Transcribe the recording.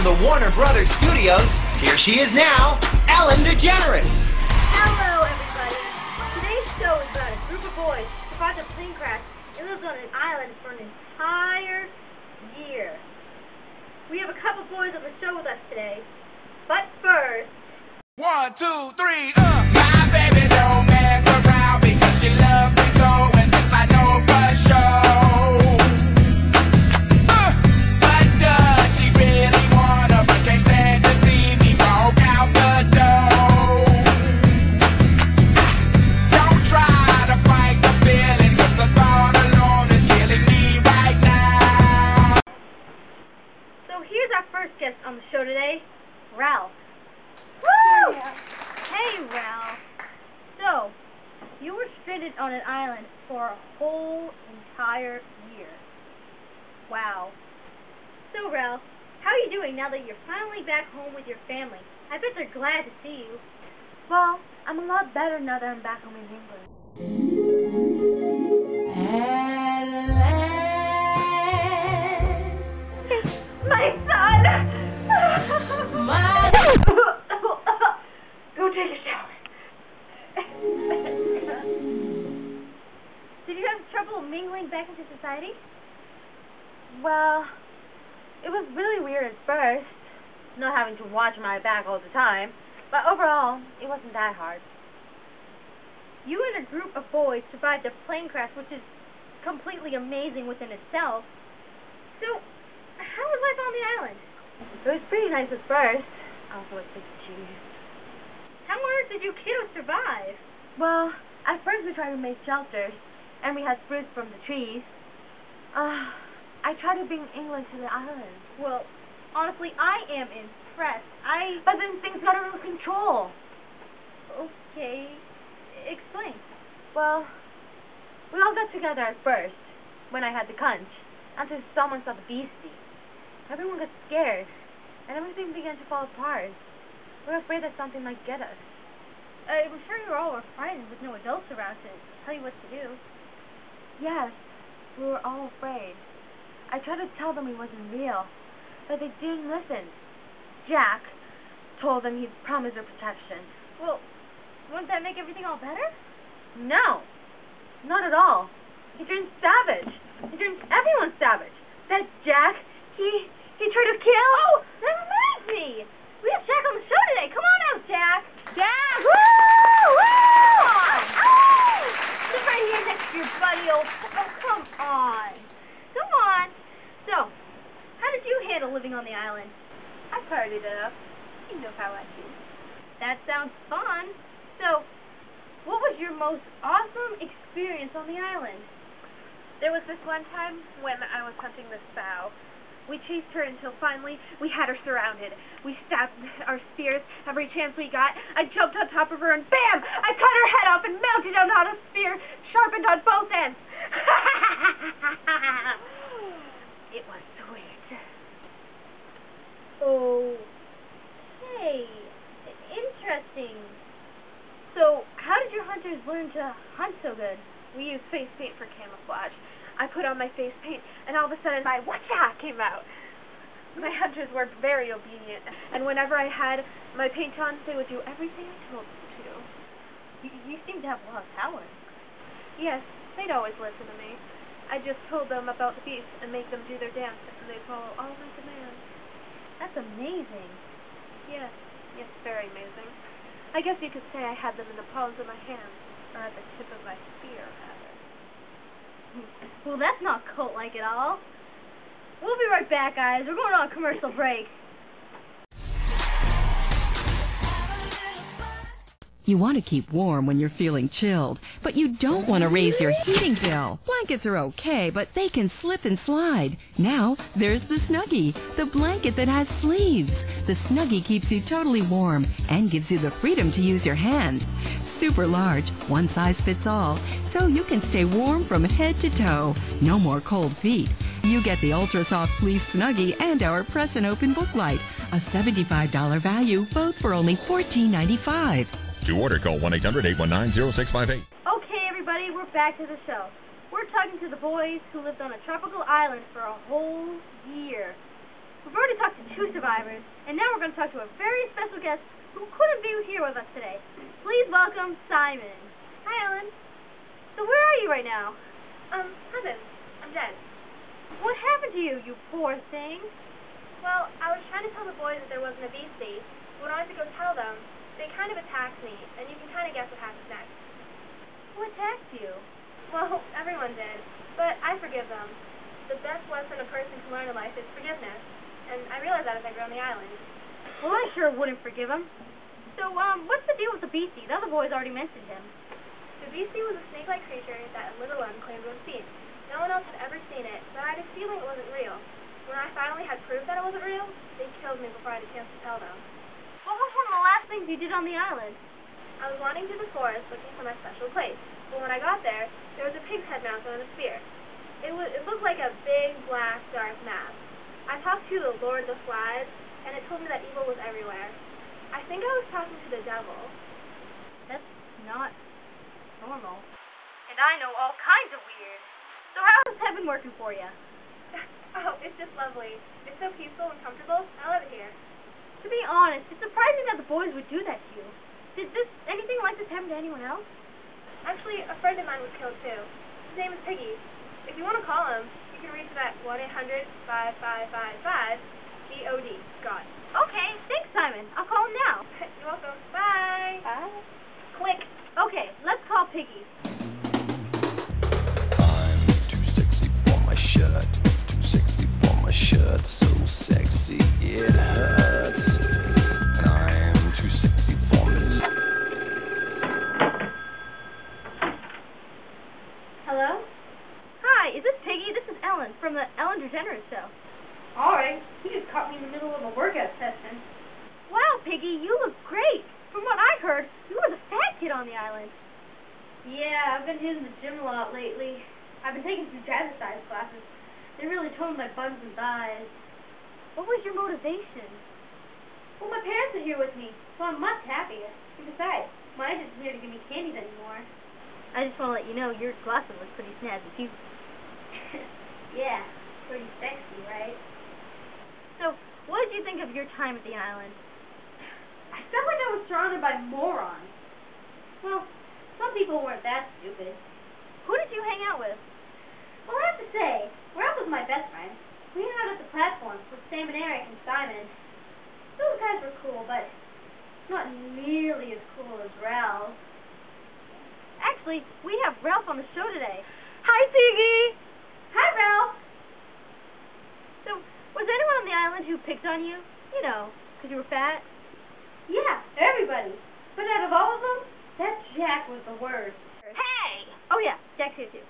the Warner Brothers studios, here she is now, Ellen DeGeneres. Hello, everybody. Today's show is about a group of boys who survived a plane crash and lived on an island for an entire year. We have a couple boys on the show with us today, but first... 1, 2, 3, My baby don't mess around because she loves me so, and this I know for sure. But does she really wanna, but can't stand to see me walk out the door? Don't try to fight the feeling, 'cause the thought alone is killing me right now. So here's our first guest on the show today, Ralph. Woo! Hey, Ralph. So, you were stranded on an island for a whole entire year. Wow. So, Ralph, how are you doing now that you're finally back home with your family? I bet they're glad to see you. Well, I'm a lot better now that I'm back home in England. My son! Go take a shower. Did you have trouble mingling back into society? Well, it was really weird at first, not having to watch my back all the time, but overall, it wasn't that hard. You and a group of boys survived a plane crash, which is completely amazing within itself. So, how was life on the island? It was pretty nice at first. I also like big cheese. How on earth did you kiddos survive? Well, at first we tried to make shelters, and we had fruit from the trees. I tried to bring England to the island. Well, honestly, I am impressed. But then things got out of control. Okay, explain. Well, we all got together at first, when I had the conch, until someone saw the beastie. Everyone got scared, and everything began to fall apart. We were afraid that something might get us. I'm sure you all were frightened with no adults around to tell you what to do. Yes, we were all afraid. I tried to tell them it wasn't real, but they didn't listen. Jack told them he'd promise their protection. Well, wouldn't that make everything all better? No, not at all. He turned savage. He turned everyone savage. That Jack, he tried to kill... Oh, that reminds me! We have Jack on the show today. Come on out, Jack. Jack! Woo! Woo! Sit right here next to your buddy. Oh, come on. Come on. So, how did you handle living on the island? I partied it up. You know how I do. That sounds fun. So, what was your most awesome experience on the island? There was this one time when I was hunting this sow. We chased her until finally we had her surrounded. We stabbed our spears every chance we got. I jumped on top of her and bam! I cut her head off and mounted it on a spear, sharpened on both ends. It was sweet. Okay. Interesting. So, how did your hunters learn to hunt so good? We used face paint for camouflage. I put on my face paint, and all of a sudden my whatcha came out. My hunters were very obedient, and whenever I had my paint on, they would do everything I told them to. You seem to have a lot of talent. Yes, they'd always listen to me. I just told them about the beast and make them do their dance, and they'd follow all my commands. That's amazing. Yes, very amazing. I guess you could say I had them in the palms of my hands, or at the tip of my spear, rather. Well, that's not cult-like at all. We'll be right back, guys. We're going on a commercial break. You want to keep warm when you're feeling chilled, but you don't want to raise your heating bill. Blankets are okay, but they can slip and slide. Now, there's the Snuggie, the blanket that has sleeves. The Snuggie keeps you totally warm and gives you the freedom to use your hands. Super large, one size fits all, so you can stay warm from head to toe. No more cold feet. You get the Ultra Soft Fleece Snuggie and our Press and Open Book Light, a $75 value, both for only $14.95. To order, call 1-800-819-0658. Okay, everybody, we're back to the show. We're talking to the boys who lived on a tropical island for a whole year. We've already talked to 2 survivors, to talk to a very special guest who couldn't be here with us today. Please welcome Simon. Hi, Ellen. So where are you right now? Heaven. I'm dead. What happened to you, you poor thing? Well, I was trying to tell the boys that there wasn't a beastie. When I went to go tell them, they kind of attacked me, and you can kind of guess what happens next. Who attacked you? Well, everyone did, but I forgive them. The best lesson a person can learn in life is forgiveness, and I realized that as I grew on the island. Well, I sure wouldn't forgive him. So, what's the deal with the beastie? The other boys already mentioned him. The beastie was a snake-like creature that little Ellen claimed to have seen. No one else had ever seen it, but I had a feeling it wasn't real. When I finally had proof that it wasn't real, they killed me before I had a chance to tell them. What was one of the last things you did on the island? I was wandering through the forest looking for my special place, but when I got there was a pig's head mounted on a spear. It looked like a big, black, dark map. I talked to the Lord of the Flies, and it told me that evil was everywhere. I think I was talking to the devil. That's not normal. And I know all kinds of weird. So how's heaven working for you? Oh, it's just lovely. It's so peaceful and comfortable. I love it here. To be honest, it's surprising that the boys would do that to you. Did anything like this happen to anyone else? Actually, a friend of mine was killed too. His name is Piggy. If you want to call him, you can reach him at 1-800-5555-GOD. God. Okay, thanks, Simon. I'll call him now. You're welcome. Bye. Bye. Click. Okay, let's call Piggy. I'm too sexy for my shirt. Too sexy for my shirt. So sexy it hurts. And I'm too sexy for me. Hello? Hi, is this Piggy? This is Ellen from the Ellen DeGeneres show. Alright, you just caught me in the middle of a workout session. Wow, Piggy, you look great. From what I heard, you were the fat kid on the island. Yeah, I've been hitting the gym a lot lately. I've been taking some jazzercise classes. They really toned my buns and thighs. What was your motivation? Well, my parents are here with me, so I'm much happier. And besides, mine isn't here to give me candies anymore. I just want to let you know your glasses look pretty snazzy, too. Yeah, pretty sexy, right? So, what did you think of your time at the island? I felt like I was surrounded by morons. Well, some people weren't that stupid. Who did you hang out with? Well, I have to say, Ralph was my best friend. We hung out at the platform with Sam and Eric and Simon. Those guys were cool, but not nearly as cool as Ralph. Actually, we have Ralph on the show today. Hi, Piggy! Hi, Ralph! So, was anyone on the island who picked on you? You know, because you were fat? Yeah, everybody. But out of all of them, that Jack was the worst. Hey! Oh yeah, Jack's here too.